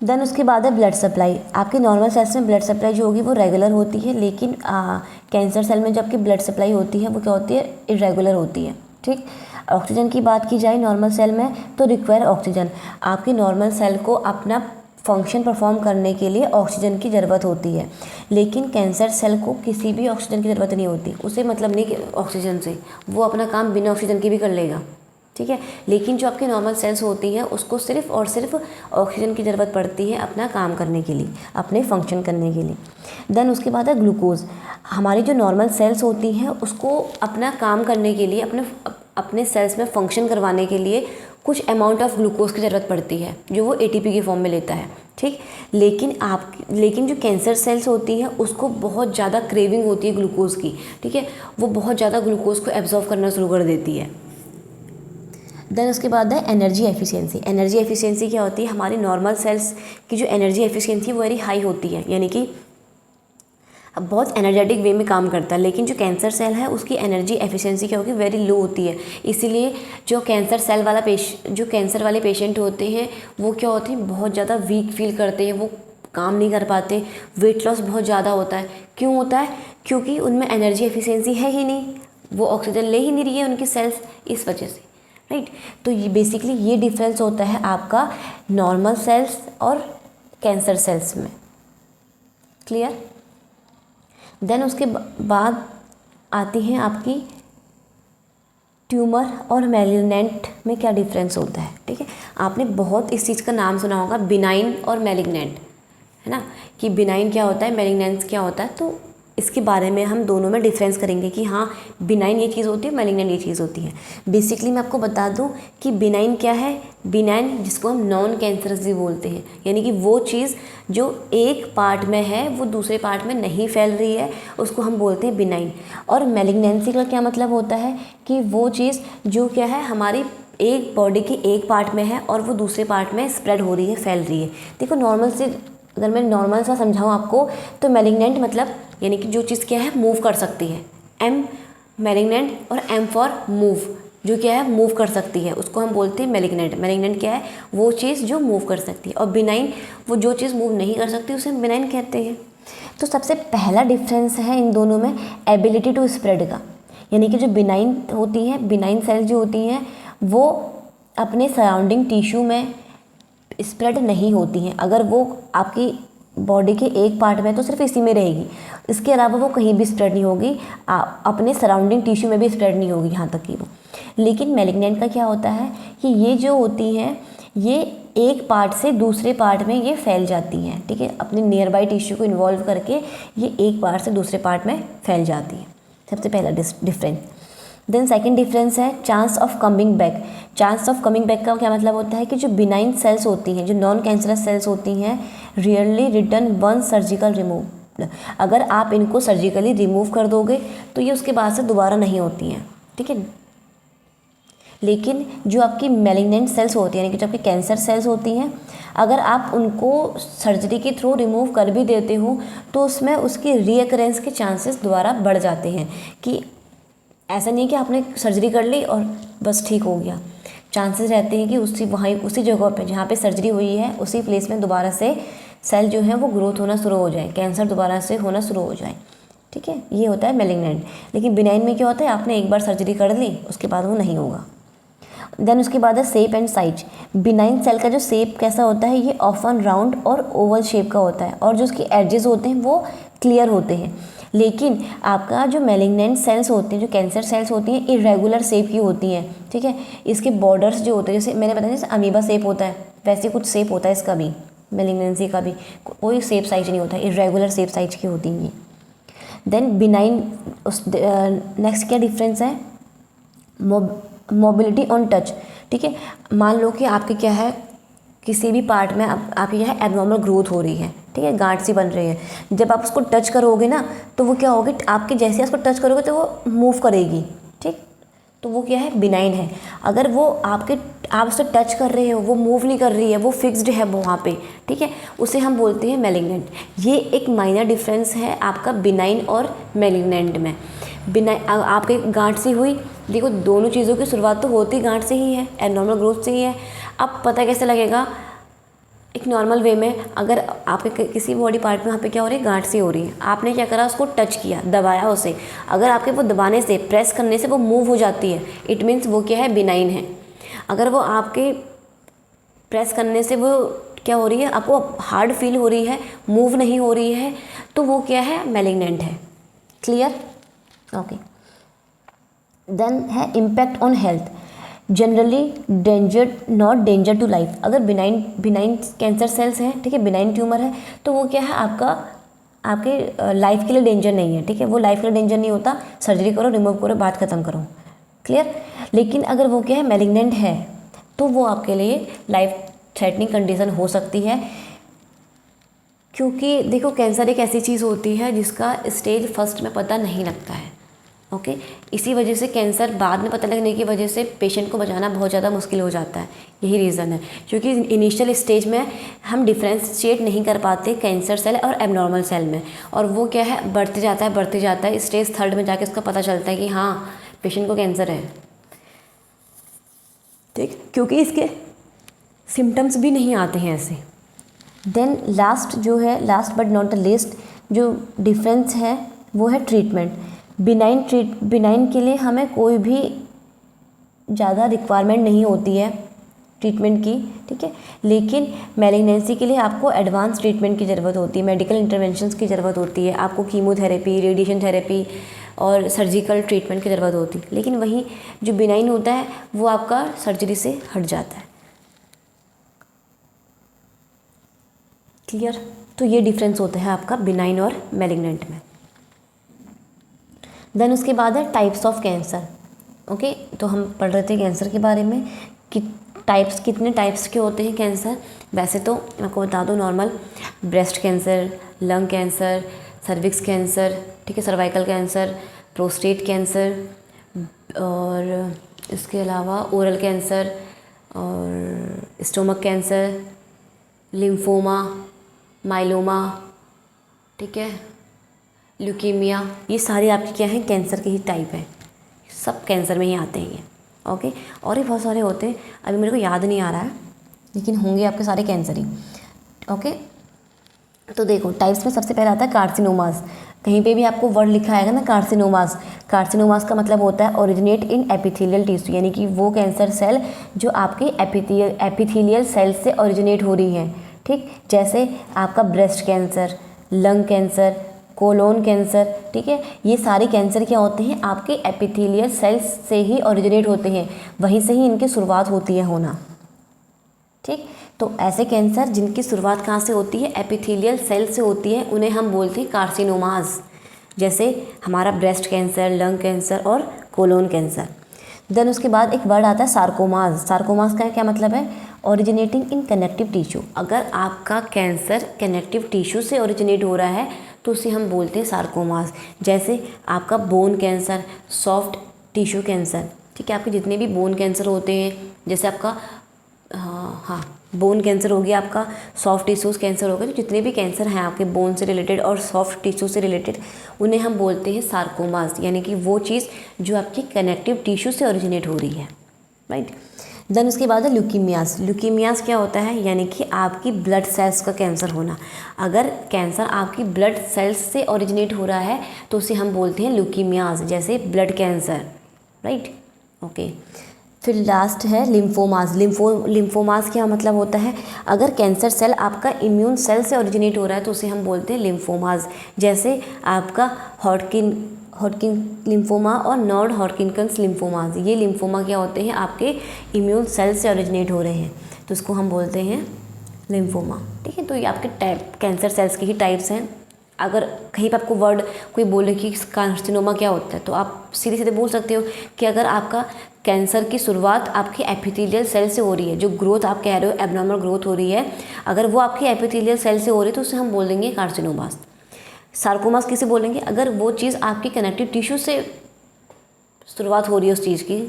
देन उसके बाद है ब्लड सप्लाई। आपके नॉर्मल सेल्स में ब्लड सप्लाई जो होगी वो रेगुलर होती है, लेकिन कैंसर सेल में जो आपकी ब्लड सप्लाई होती है वो क्या होती है, इरेगुलर होती है, ठीक। ऑक्सीजन की बात की जाए नॉर्मल सेल में तो रिक्वायर ऑक्सीजन। आपकी नॉर्मल सेल को अपना फंक्शन परफॉर्म करने के लिए ऑक्सीजन की ज़रूरत होती है, लेकिन कैंसर सेल को किसी भी ऑक्सीजन की ज़रूरत नहीं होती, उसे मतलब नहीं कि ऑक्सीजन से, वो अपना काम बिना ऑक्सीजन के भी कर लेगा, ठीक है। लेकिन जो आपकी नॉर्मल सेल्स होती हैं उसको सिर्फ और सिर्फ ऑक्सीजन की ज़रूरत पड़ती है अपना काम करने के लिए, अपने फंक्शन करने के लिए। देन उसके बाद है ग्लूकोज। हमारी जो नॉर्मल सेल्स होती हैं उसको अपना काम करने के लिए, अपने सेल्स में फंक्शन करवाने के लिए कुछ अमाउंट ऑफ ग्लूकोज की ज़रूरत पड़ती है, जो वो एटीपी के फॉर्म में लेता है, ठीक। लेकिन जो कैंसर सेल्स होती हैं उसको बहुत ज़्यादा क्रेविंग होती है ग्लूकोज की, ठीक है। वो बहुत ज़्यादा ग्लूकोज को एब्जॉर्व करना शुरू कर देती है। देन उसके बाद है एनर्जी एफिशिएंसी। एनर्जी एफिशिएंसी क्या होती है, हमारी नॉर्मल सेल्स की जो एनर्जी एफिशिएंसी वो वेरी हाई होती है, यानी कि बहुत एनर्जेटिक वे में काम करता है, लेकिन जो कैंसर सेल है उसकी एनर्जी एफिशिएंसी क्या होगी, वेरी लो होती है। इसीलिए जो कैंसर वाले पेशेंट होते हैं वो क्या होते हैं, बहुत ज़्यादा वीक फील करते हैं, वो काम नहीं कर पाते, वेट लॉस बहुत ज़्यादा होता है। क्यों होता है, क्योंकि उनमें एनर्जी एफिशिएंसी है ही नहीं, वो ऑक्सीजन ले ही नहीं रही है उनकी सेल्स, इस वजह से, राइट। तो ये बेसिकली ये डिफरेंस होता है आपका नॉर्मल सेल्स और कैंसर सेल्स में। क्लियर। देन उसके बाद आती हैं आपकी ट्यूमर और मैलिग्नेंट में क्या डिफरेंस होता है। ठीक है, आपने बहुत इस चीज़ का नाम सुना होगा, बिनाइन और मैलिग्नेंट, है ना, कि बिनाइन क्या होता है, मैलिग्नेंस क्या होता है। तो इसके बारे में हम दोनों में डिफरेंस करेंगे कि हाँ बिनाइन ये चीज़ होती है, मैलिग्नेंट ये चीज़ होती है। बेसिकली मैं आपको बता दूं कि बिनाइन क्या है। बिनाइन जिसको हम नॉन कैंसरस भी बोलते हैं, यानी कि वो चीज़ जो एक पार्ट में है वो दूसरे पार्ट में नहीं फैल रही है, उसको हम बोलते हैं बिनाइन। और मैलिग्नेंसी का क्या मतलब होता है कि वो चीज़ जो क्या है हमारी एक बॉडी की एक पार्ट में है और वो दूसरे पार्ट में स्प्रेड हो रही है, फैल रही है। देखो नॉर्मल से अगर मैं नॉर्मल सा समझाऊँ आपको, तो मैलिग्नेंट मतलब यानी कि जो चीज़ क्या है मूव कर सकती है, एम मैलिग्नेंट, और एम फॉर मूव, जो क्या है मूव कर सकती है, उसको हम बोलते हैं मैलिग्नेंट। मैलिग्नेंट क्या है, वो चीज़ जो मूव कर सकती है, और बिनाइन वो जो चीज़ मूव नहीं कर सकती उसे हम बिनाइन कहते हैं। तो सबसे पहला डिफरेंस है इन दोनों में एबिलिटी टू स्प्रेड का, यानी कि जो बिनाइन होती हैं, बिनाइन सेल्स जो होती हैं वो अपने सराउंडिंग टिश्यू में स्प्रेड नहीं होती हैं। अगर वो आपकी बॉडी के एक पार्ट में तो सिर्फ इसी में रहेगी, इसके अलावा वो कहीं भी स्प्रेड नहीं होगी, अपने सराउंडिंग टिश्यू में भी स्प्रेड नहीं होगी यहाँ तक कि वो। लेकिन मैलिग्नेंट का क्या होता है कि ये जो होती हैं ये एक पार्ट से दूसरे पार्ट में ये फैल जाती हैं। ठीक है, अपने नियर बाई टिश्यू को इन्वॉल्व करके ये एक पार्ट से दूसरे पार्ट में फैल जाती है। सबसे पहला डिफरेंस। देन सेकंड डिफरेंस है chance of coming back. Chance of coming back का क्या मतलब होता है कि जो बिनाइन सेल्स होती हैं, जो नॉन कैंसरस सेल्स होती हैं, rarely return one surgical remove. अगर आप इनको सर्जिकली रिमूव कर दोगे तो ये उसके बाद से दोबारा नहीं होती हैं। ठीक है, लेकिन जो आपकी मैलिग्नेंट सेल्स होती हैं, यानी कि जो आपकी कैंसर सेल्स होती हैं, अगर आप उनको सर्जरी के थ्रू रिमूव कर भी देते हो तो उसमें उसकी रीअकरेंस के चांसेस दोबारा बढ़ जाते हैं। कि ऐसा नहीं कि आपने सर्जरी कर ली और बस ठीक हो गया, चांसेस रहते हैं कि उसी जगह पे जहाँ पे सर्जरी हुई है उसी प्लेस में दोबारा से सेल जो है वो ग्रोथ होना शुरू हो जाए, कैंसर दोबारा से होना शुरू हो जाए। ठीक है, ये होता है मैलिग्नेंट। लेकिन बिनाइन में क्या होता है, आपने एक बार सर्जरी कर ली उसके बाद वो नहीं होगा। देन उसके बाद है shape and size. Benign cell का जो शेप कैसा होता है, ये ऑफन राउंड और ओवल शेप का होता है, और जो उसके एडजेस होते हैं वो क्लियर होते हैं। लेकिन आपका जो मैलिग्नेंट सेल्स होते हैं, जो कैंसर सेल्स होती हैं, इरेगुलर शेप की होती हैं। ठीक है, इसके बॉर्डर्स जो होते हैं, जैसे मैंने बताया जैसे अमीबा शेप होता है वैसे कुछ शेप होता है इसका भी, मैलिग्नेंसी का भी कोई शेप साइज नहीं होता, इरेगुलर शेप साइज की होती हैं। देन बिनाइन उस नेक्स्ट क्या डिफरेंस है, मोबिलिटी ऑन टच। ठीक है, मान लो कि आपके क्या है किसी भी पार्ट में आपकी क्या है एबनॉर्मल ग्रोथ हो रही है। ठीक है, गांठ सी बन रही है, जब आप उसको टच करोगे ना तो वो क्या होगी, आपके जैसे उसको टच करोगे तो वो मूव करेगी। ठीक, तो वो क्या है बिनाइन है। अगर वो आप उससे टच कर रहे हो, वो मूव नहीं कर रही है, वो फिक्स्ड है वहाँ पे, ठीक है, उसे हम बोलते हैं मैलिग्नेंट। ये एक माइनर डिफरेंस है आपका बिनाइन और मैलिग्नेंट में। बिनाइन आपके गांठ सी हुई, देखो दोनों चीज़ों की शुरुआत तो होती गांठ से ही है, एबनॉर्मल ग्रोथ से ही है। अब पता कैसे लगेगा, एक नॉर्मल वे में अगर आपके किसी बॉडी पार्ट में वहाँ पे क्या हो रही है, गांठ सी हो रही है, आपने क्या करा, उसको टच किया, दबाया उसे, अगर आपके वो दबाने से, प्रेस करने से वो मूव हो जाती है, इट मीन्स वो क्या है बिनाइन है। अगर वो आपके प्रेस करने से वो क्या हो रही है, आपको हार्ड फील हो रही है, मूव नहीं हो रही है, तो वो क्या है मैलिग्नेंट है। Clear, okay. देन है impact on health. Generally danger not danger to life. अगर बिनाइन कैंसर सेल्स हैं, ठीक है, बिनाइन ट्यूमर है, तो वो क्या है आपके लाइफ के लिए डेंजर नहीं है। ठीक है, वो लाइफ के लिए डेंजर नहीं होता, सर्जरी करो, रिमूव करो, बात खत्म करो। क्लियर। लेकिन अगर वो क्या है मैलिग्नेंट है तो वो आपके लिए लाइफ थ्रेटनिंग कंडीशन हो सकती है, क्योंकि देखो कैंसर एक ऐसी चीज़ होती है जिसका स्टेज फर्स्ट में पता नहीं लगता है। ओके, इसी वजह से कैंसर बाद में पता लगने की वजह से पेशेंट को बचाना बहुत ज़्यादा मुश्किल हो जाता है। यही रीज़न है, क्योंकि इनिशियल स्टेज में हम डिफ्रेंशिएट नहीं कर पाते कैंसर सेल और एबनॉर्मल सेल में, और वो क्या है बढ़ते जाता है, स्टेज थर्ड में जाके उसका पता चलता है कि हाँ पेशेंट को कैंसर है। ठीक, क्योंकि इसके सिम्टम्स भी नहीं आते हैं ऐसे। Then last but not the least जो डिफरेंस है वो है ट्रीटमेंट। बिनाइन के लिए हमें कोई भी ज़्यादा रिक्वायरमेंट नहीं होती है ट्रीटमेंट की, ठीक है। लेकिन मैलिग्नेंसी के लिए आपको एडवांस ट्रीटमेंट की ज़रूरत होती है, मेडिकल इंटरवेंशंस की ज़रूरत होती है, आपको कीमोथेरेपी, रेडिएशन थेरेपी और सर्जिकल ट्रीटमेंट की ज़रूरत होती है। लेकिन वहीं जो बिनाइन होता है वो आपका सर्जरी से हट जाता है। क्लियर? तो ये डिफरेंस होता है आपका बिनाइन और मैलिग्नेंट में। देन उसके बाद है टाइप्स ऑफ कैंसर। ओके, तो हम पढ़ रहे थे कैंसर के बारे में कि टाइप्स, कितने टाइप्स के होते हैं कैंसर। वैसे तो आपको बता दूं, normal breast cancer, lung cancer, cervix cancer, ठीक है, सर्वाइकल कैंसर, प्रोस्टेट कैंसर, और इसके अलावा ओरल कैंसर और स्टोमक कैंसर, लिम्फोमा, माइलोमा, ठीक है, ल्यूकीमिया, ये सारे आपके क्या हैं, कैंसर के ही टाइप हैं। सब कैंसर में ही आते हैं ये। ओके, और भी बहुत सारे होते हैं, अभी मेरे को याद नहीं आ रहा है, लेकिन होंगे आपके सारे कैंसर ही। ओके, तो देखो टाइप्स में सबसे पहला आता है कार्सिनोमास। कहीं पे भी आपको वर्ड लिखा आएगा ना कार्सिनोमास, कार्सिनोमास का मतलब होता है ओरिजिनेट इन एपिथेलियल टिश्यू, यानी कि वो कैंसर सेल जो आपके एपिथेलियल सेल से ओरिजिनेट हो रही हैं, ठीक। जैसे आपका breast cancer, lung cancer, colon cancer, ठीक है, ये सारे कैंसर क्या होते हैं, आपके एपिथेलियल सेल्स से ही ओरिजिनेट होते हैं, वहीं से ही इनकी शुरुआत होती है होना, ठीक। तो ऐसे कैंसर जिनकी शुरुआत कहाँ से होती है, एपिथेलियल सेल से होती है, उन्हें हम बोलते हैं कार्सिनोमास। जैसे हमारा ब्रेस्ट कैंसर, लंग कैंसर और कोलोन कैंसर। देन उसके बाद एक वर्ड आता है सार्कोमास। सार्कोमास का क्या मतलब है, ओरिजिनेटिंग इन कनेक्टिव टिश्यू। अगर आपका कैंसर कनेक्टिव टिश्यू से ओरिजिनेट हो रहा है तो उसे हम बोलते हैं सार्कोमास। जैसे आपका bone cancer, soft tissue cancer, ठीक है, आपके जितने भी बोन कैंसर होते हैं, जैसे आपका हाँ बोन कैंसर हो गया, आपका सॉफ्ट टिश्यूज़ कैंसर हो गया, तो जितने भी कैंसर हैं आपके बोन से रिलेटेड और सॉफ्ट टिश्यू से रिलेटेड, उन्हें हम बोलते हैं सार्कोमास, यानी कि वो चीज़ जो आपकी कनेक्टिव टिश्यू से ओरिजिनेट हो रही है, राइट। देन उसके बाद है ल्यूकीमियास। ल्यूकीमियास क्या होता है, यानी कि आपकी ब्लड सेल्स का कैंसर होना। अगर कैंसर आपकी ब्लड सेल्स से ओरिजिनेट हो रहा है तो उसे हम बोलते हैं ल्यूकीमियास, जैसे ब्लड कैंसर, राइट। ओके, फिर लास्ट है लिम्फोमास। लिम्फोमास क्या मतलब होता है, अगर कैंसर सेल आपका इम्यून सेल से ओरिजिनेट हो रहा है तो उसे हम बोलते हैं लिम्फोमास। जैसे आपका हॉटकिन लिम्फोमा और नॉन हॉटकिन्स लिम्फोमास, ये लिम्फोमा क्या होते हैं, आपके इम्यून सेल से ओरिजिनेट हो रहे हैं, तो इसको हम बोलते हैं लिम्फोमा, ठीक है। तो ये आपके टाइप कैंसर सेल्स के ही टाइप्स हैं। अगर कहीं पर आपको वर्ड कोई बोले कि कार्सिनोमा क्या होता है, तो आप सीधे सीधे बोल सकते हो कि अगर आपका कैंसर की शुरुआत आपके एपिथेलियल सेल से हो रही है, जो ग्रोथ आप कह रहे हो एबनॉर्मल ग्रोथ हो रही है, अगर वो आपके एपिथेलियल सेल से हो रही है तो उसे हम बोल देंगे कार्सिनोमास। सार्कोमास किसे बोलेंगे, अगर वो चीज़ आपकी कनेक्टिव टिश्यू से शुरुआत हो रही है उस चीज़ की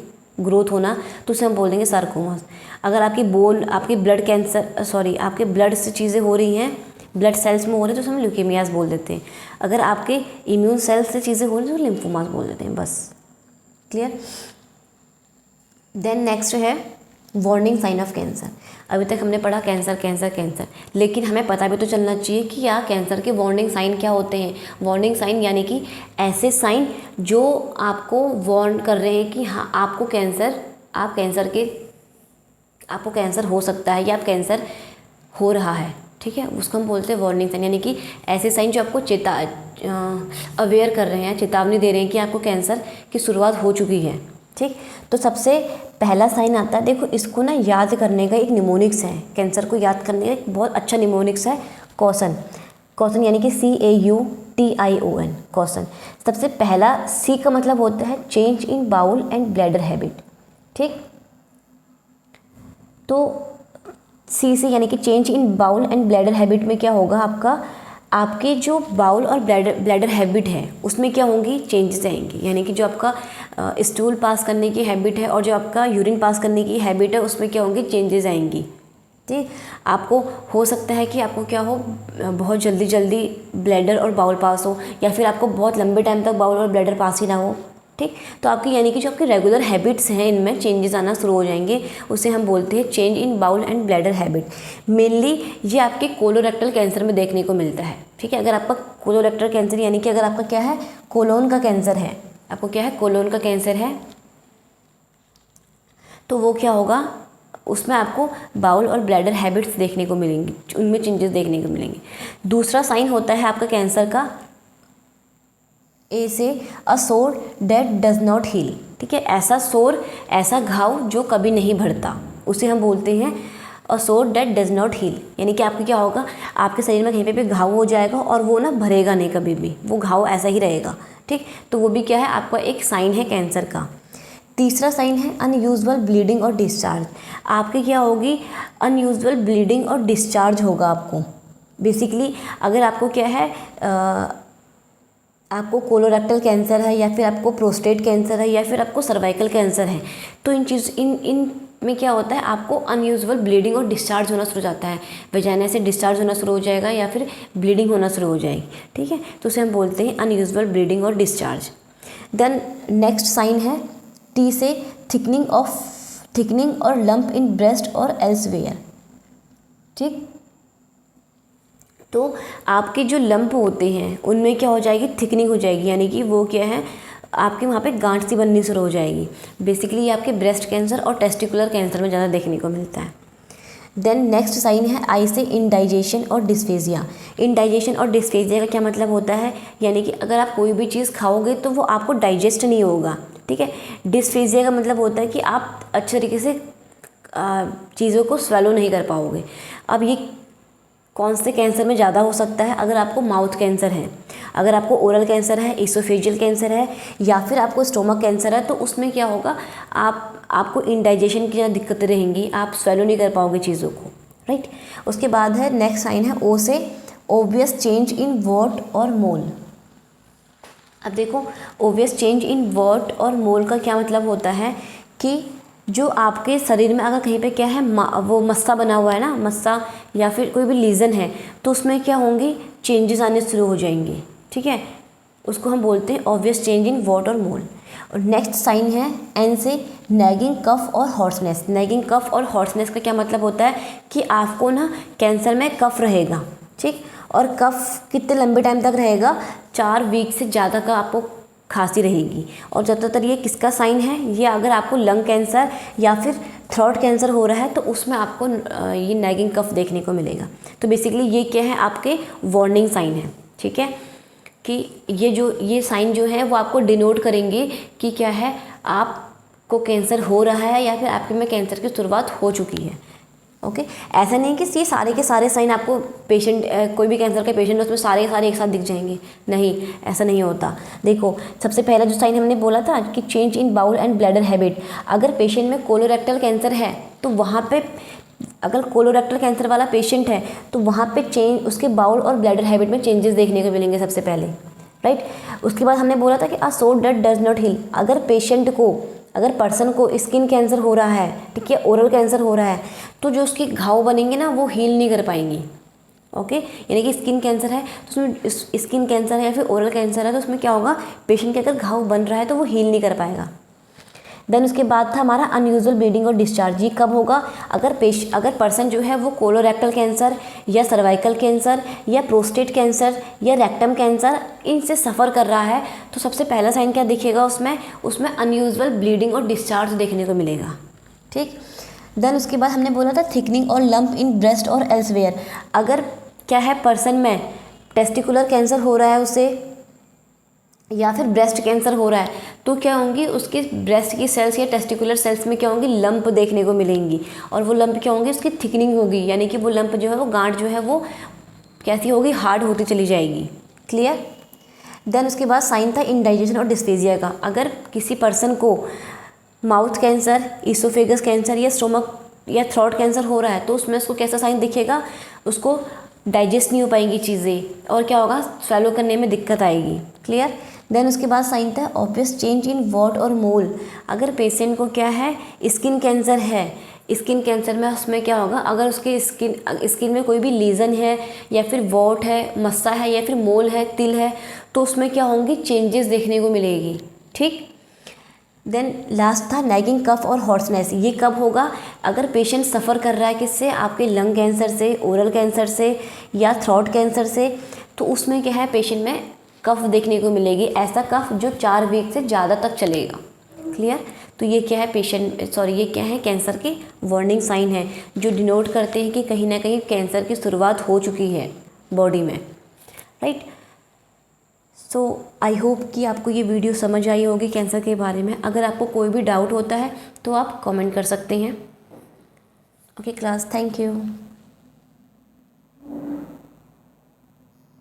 ग्रोथ होना, तो उसे हम बोल देंगे सार्कोमास। अगर आपकी बोन, आपकी ब्लड कैंसर, सॉरी आपके ब्लड से चीज़ें हो रही हैं, ब्लड सेल्स में हो रही है, तो हम ल्यूकेमियास बोल देते हैं। अगर आपके इम्यून सेल्स से चीज़ें हो रही हैं तो लिम्फोमास बोल देते हैं, बस। क्लियर? देन नेक्स्ट है वार्निंग साइन ऑफ कैंसर। अभी तक हमने पढ़ा कैंसर कैंसर कैंसर, लेकिन हमें पता भी तो चलना चाहिए कि या कैंसर के वार्निंग साइन क्या होते हैं। वार्निंग साइन यानी कि ऐसे साइन जो आपको वार्न कर रहे हैं कि हाँ आपको कैंसर हो सकता है या आप कैंसर हो रहा है, ठीक है, उसको हम बोलते हैं वार्निंग साइन। यानी कि ऐसे साइन जो आपको अवेयर कर रहे हैं, चेतावनी दे रहे हैं कि आपको कैंसर की शुरुआत हो चुकी है, ठीक। तो सबसे पहला साइन आता है, देखो इसको ना याद करने का एक निमोनिक्स है, कैंसर को याद करने का एक बहुत अच्छा निमोनिक्स है, कॉसन। कॉसन यानी कि CAUTION, कॉसन। सबसे पहला C का मतलब होता है change in bowel and bladder habit, ठीक। तो C से यानी कि change in bowel and bladder habit में क्या होगा, आपके जो बाउल और ब्लैडर हैबिट है उसमें क्या होंगी, चेंजेस आएंगी। यानी कि जो आपका स्टूल पास करने की हैबिट है और जो आपका यूरिन पास करने की हैबिट है उसमें क्या होंगी, चेंजेस आएंगी, ठीक। आपको हो सकता है कि आपको क्या हो, बहुत जल्दी ब्लैडर और बाउल पास हो, या फिर आपको बहुत लंबे टाइम तक बाउल और ब्लैडर पास ही ना हो, ठीक। तो आपकी यानी कि जो आपके रेगुलर हैबिट्स हैं इनमें चेंजेस आना शुरू हो जाएंगे, उसे हम बोलते हैं change in bowel and bladder habit. Mainly ये आपके कोलोरेक्टल कैंसर में देखने को मिलता है, ठीक है। अगर आपका कोलोरेक्टल कैंसर यानी कि अगर आपका क्या है, कोलोन का कैंसर है, आपको क्या है, कोलोन का कैंसर है, तो वो क्या होगा, उसमें आपको बाउल और ब्लैडर हैबिट्स देखने को मिलेंगी, उनमें चेंजेस देखने को मिलेंगे। दूसरा साइन होता है आपका कैंसर का, ए से अ सोर डेट डज नॉट हील। ठीक है, ऐसा सोर, ऐसा घाव जो कभी नहीं भरता, उसे हम बोलते हैं अ सोर डेट डज नॉट हील। यानी कि आपके क्या होगा, आपके शरीर में कहीं पे भी घाव हो जाएगा और वो ना भरेगा नहीं कभी भी, वो घाव ऐसा ही रहेगा। ठीक, तो वो भी क्या है, आपका एक साइन है कैंसर का। तीसरा साइन है अनयूजुअल ब्लीडिंग और डिस्चार्ज। आपकी क्या होगी, अनयूजुअल ब्लीडिंग और डिस्चार्ज होगा आपको। बेसिकली अगर आपको क्या है, आपको कोलोरेक्टल कैंसर है, या फिर आपको प्रोस्टेट कैंसर है, या फिर आपको सर्वाइकल कैंसर है, तो इन में क्या होता है, आपको अनयूजुअल ब्लीडिंग और डिस्चार्ज होना शुरू हो जाता है। वजाइना से डिस्चार्ज होना शुरू हो जाएगा या फिर ब्लीडिंग होना शुरू हो जाएगी। ठीक है, तो उसे हम बोलते हैं अनयूजुअल ब्लीडिंग और डिस्चार्ज। देन नेक्स्ट साइन है टी से थिकनिंग और लंप इन ब्रेस्ट और एल्सवेयर। ठीक, तो आपके जो लंप होते हैं उनमें क्या हो जाएगी, थिकनिंग हो जाएगी, यानी कि वो क्या है, आपके वहाँ पे गांठ सी बननी शुरू हो जाएगी। बेसिकली ये आपके ब्रेस्ट कैंसर और टेस्टिकुलर कैंसर में ज़्यादा देखने को मिलता है। देन नेक्स्ट साइन है आई से इंडाइजेशन और डिस्फेजिया। इंडाइजेशन और डिस्फेजिया का क्या मतलब होता है, यानी कि अगर आप कोई भी चीज़ खाओगे तो वो आपको डाइजेस्ट नहीं होगा। ठीक है, डिस्फेजिया का मतलब होता है कि आप अच्छे तरीके से चीज़ों को स्वेलो नहीं कर पाओगे। अब ये कौन से कैंसर में ज़्यादा हो सकता है, अगर आपको माउथ कैंसर है, अगर आपको ओरल कैंसर है, इसोफेजियल कैंसर है, या फिर आपको स्टोमक कैंसर है, तो उसमें क्या होगा, आपको इंडाइजेशन की ज़्यादा दिक्कतें रहेंगी, आप स्वेलो नहीं कर पाओगे चीज़ों को। राइट, उसके बाद है नेक्स्ट साइन है ओ से ओबियस चेंज इन वॉट और मोल। अब देखो, ओबियस चेंज इन वॉट और मोल का क्या मतलब होता है कि जो आपके शरीर में अगर कहीं पे क्या है, वो मस्सा बना हुआ है ना, मस्सा या फिर कोई भी लीजन है, तो उसमें क्या होंगे, चेंजेस आने शुरू हो जाएंगे। ठीक है, उसको हम बोलते हैं ऑब्वियस चेंज इन वॉट और मोल। और नेक्स्ट साइन है एन से नैगिंग कफ और हॉर्सनेस। नैगिंग कफ और हॉर्सनेस का क्या मतलब होता है कि आपको ना कैंसर में कफ रहेगा। ठीक, और कफ कितने लंबे टाइम तक रहेगा, 4 वीक से ज़्यादा का आपको खांसी रहेगी। और ज़्यादातर ये किसका साइन है, ये अगर आपको लंग कैंसर या फिर थ्रोट कैंसर हो रहा है तो उसमें आपको ये नैगिंग कफ देखने को मिलेगा। तो बेसिकली ये क्या है, आपके वार्निंग साइन है। ठीक है, कि ये साइन जो है वो आपको डिनोट करेंगे कि क्या है, आपको कैंसर हो रहा है या फिर आपके में कैंसर की शुरुआत हो चुकी है। ओके, ऐसा नहीं कि ये सारे के सारे साइन आपको पेशेंट, कोई भी कैंसर का पेशेंट है उसमें सारे के सारे एक साथ दिख जाएंगे, नहीं, ऐसा नहीं होता। देखो, सबसे पहला जो साइन हमने बोला था कि change in bowel and bladder habit, अगर पेशेंट में कोलोरेक्टल कैंसर है तो वहाँ पे, अगर कोलोरेक्टल कैंसर वाला पेशेंट है तो वहाँ पे चेंज, उसके बाउल और ब्लैडर हैबिट में चेंजेस देखने को मिलेंगे सबसे पहले। राइट, उसके बाद हमने बोला था कि आ सोर डेट डज नॉट हील, अगर पर्सन को स्किन कैंसर हो रहा है, ठीक है, ओरल कैंसर हो रहा है, तो जो उसके घाव बनेंगे ना वो हील नहीं कर पाएंगी। ओके, यानी कि स्किन कैंसर है तो उसमें, स्किन कैंसर है या फिर ओरल कैंसर है तो उसमें क्या होगा, पेशेंट के अगर घाव बन रहा है तो वो हील नहीं कर पाएगा। देन उसके बाद था हमारा अनयूजुअल ब्लीडिंग और डिस्चार्ज। ये कब होगा, अगर पर्सन जो है वो कोलोरेक्टल कैंसर या सर्वाइकल कैंसर या प्रोस्टेट कैंसर या रेक्टम कैंसर इनसे सफ़र कर रहा है, तो सबसे पहला साइन क्या दिखेगा उसमें अनयूजुअल ब्लीडिंग और डिस्चार्ज देखने को मिलेगा। ठीक, देन उसके बाद हमने बोला था थिकनिंग और लंप इन ब्रेस्ट और एल्सवेयर। अगर क्या है, पर्सन में टेस्टिकुलर कैंसर हो रहा है उसे, या फिर ब्रेस्ट कैंसर हो रहा है, तो क्या होंगी, उसके ब्रेस्ट की सेल्स या टेस्टिकुलर सेल्स में क्या होंगी, लंप देखने को मिलेंगी। और वो लंप क्या होंगी, उसकी थिकनिंग होगी, यानी कि वो लंप जो है, वो गांठ जो है वो कैसी होगी, हार्ड होती चली जाएगी। क्लियर। देन उसके बाद साइन था इंडाइजेशन और डिस्फेजिया का। अगर किसी पर्सन को माउथ कैंसर, इसोफेगस कैंसर या स्टोमक या थ्रोट कैंसर हो रहा है तो उसमें उसको कैसा साइन दिखेगा, उसको डाइजेस्ट नहीं हो पाएंगी चीज़ें, और क्या होगा, स्वेलो करने में दिक्कत आएगी। क्लियर। देन उसके बाद साइन था ऑब्वियस चेंज इन वॉट और मोल। अगर पेशेंट को क्या है, स्किन कैंसर है, स्किन कैंसर में उसमें क्या होगा, अगर उसके स्किन में कोई भी लीजन है या फिर वॉट है, मस्सा है या फिर मोल है, तिल है, तो उसमें क्या होंगी, चेंजेस देखने को मिलेगी। ठीक। देन लास्ट था नैगिंग कफ और हॉर्सनेस। ये कब होगा, अगर पेशेंट सफ़र कर रहा है किससे, आपके लंग कैंसर से, ओरल कैंसर से या थ्रोट कैंसर से, तो उसमें क्या है, पेशेंट में कफ देखने को मिलेगी। ऐसा कफ जो 4 वीक से ज़्यादा तक चलेगा। क्लियर। तो ये क्या है ये क्या है, कैंसर के वार्निंग साइन है जो डिनोट करते हैं कि कहीं ना कहीं कैंसर की शुरुआत हो चुकी है बॉडी में, राइट। सो आई होप कि आपको ये वीडियो समझ आई होगी कैंसर के बारे में। अगर आपको कोई भी डाउट होता है तो आप कमेंट कर सकते हैं। Okay class, thank you.